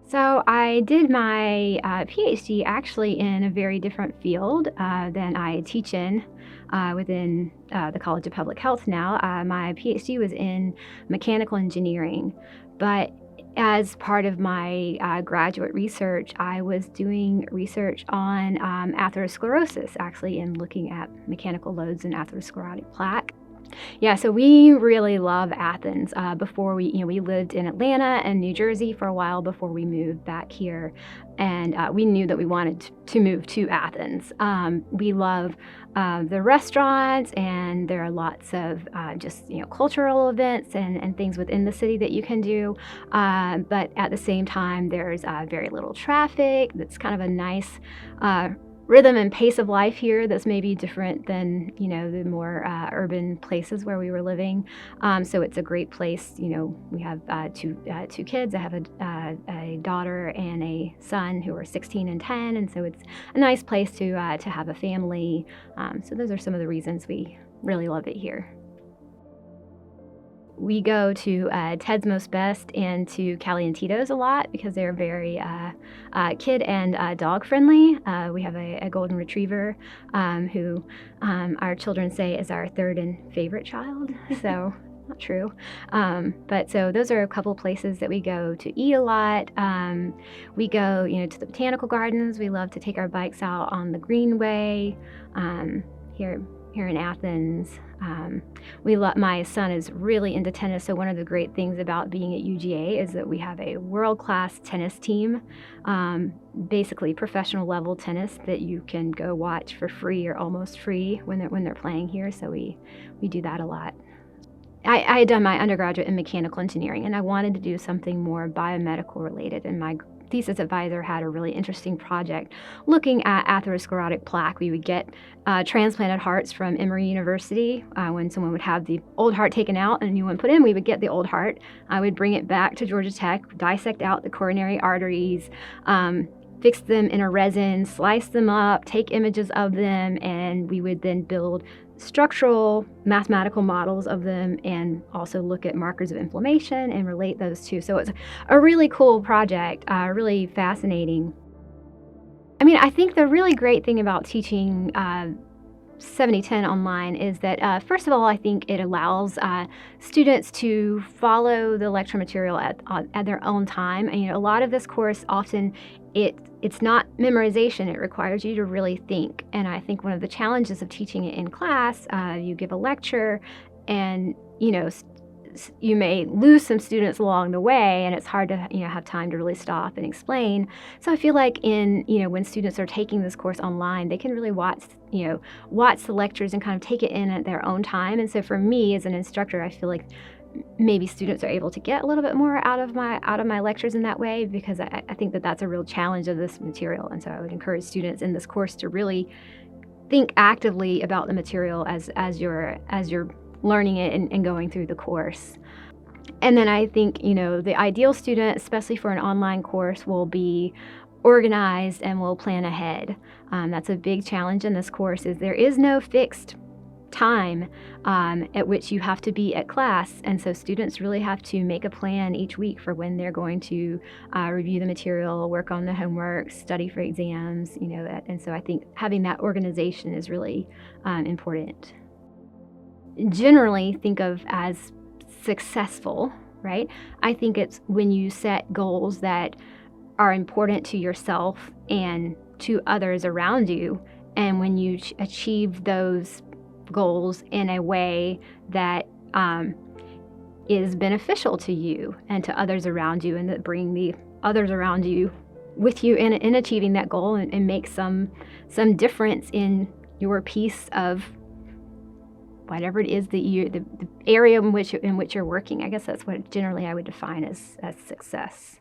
So I did my PhD actually in a very different field than I teach in within the College of Public Health now. My PhD was in mechanical engineering, but as part of my graduate research, I was doing research on atherosclerosis, actually, in looking at mechanical loads in atherosclerotic plaque. Yeah, so we really love Athens. Before we lived in Atlanta and New Jersey for a while before we moved back here, and we knew that we wanted to move to Athens. We love the restaurants, and there are lots of just cultural events and things within the city that you can do. But at the same time, there's very little traffic. That's kind of a nice rhythm and pace of life here that's maybe different than the more urban places where we were living. So it's a great place. We have two kids. I have a daughter and a son who are 16 and 10, and so it's a nice place to have a family. So those are some of the reasons we really love it here. We go to Ted's Most Best and to Callie and Tito's a lot because they're very kid and dog friendly. We have a golden retriever who our children say is our third and favorite child. So not true. But so those are a couple places that we go to eat a lot. We go to the botanical gardens. We love to take our bikes out on the Greenway here in Athens. My son is really into tennis, so one of the great things about being at UGA is that we have a world-class tennis team, basically professional level tennis that you can go watch for free or almost free when they're playing here. So we do that a lot. I had done my undergraduate in mechanical engineering, and I wanted to do something more biomedical related, and my thesis advisor had a really interesting project looking at atherosclerotic plaque. We would get transplanted hearts from Emory University. When someone would have the old heart taken out and a new one put in, we would get the old heart. I would bring it back to Georgia Tech, dissect out the coronary arteries, fix them in a resin, slice them up, take images of them, and we would then build structural mathematical models of them and also look at markers of inflammation and relate those two. So it's a really cool project, really fascinating. I think the really great thing about teaching 7010 online is that first of all, I think it allows students to follow the lecture material at their own time. And a lot of this course often it's not memorization. It requires you to really think. And I think one of the challenges of teaching it in class, you give a lecture, and you may lose some students along the way, and it's hard to have time to really stop and explain. So I feel like when students are taking this course online, they can really watch the lectures and kind of take it in at their own time. And so for me as an instructor, I feel like maybe students are able to get a little bit more out of my lectures in that way, because I think that that's a real challenge of this material. And so I would encourage students in this course to really think actively about the material as you're learning it and going through the course. And then I think the ideal student, especially for an online course, will be organized and will plan ahead. That's a big challenge in this course, is there is no fixed time at which you have to be at class, and so students really have to make a plan each week for when they're going to review the material, work on the homework, study for exams, and so I think having that organization is really important. Generally think of as successful, right? I think it's when you set goals that are important to yourself and to others around you, and when you achieve those goals in a way that is beneficial to you and to others around you, and that bring the others around you with you in achieving that goal, and make some difference in your piece of whatever it is that the area in which you're working. I guess that's what generally I would define as success.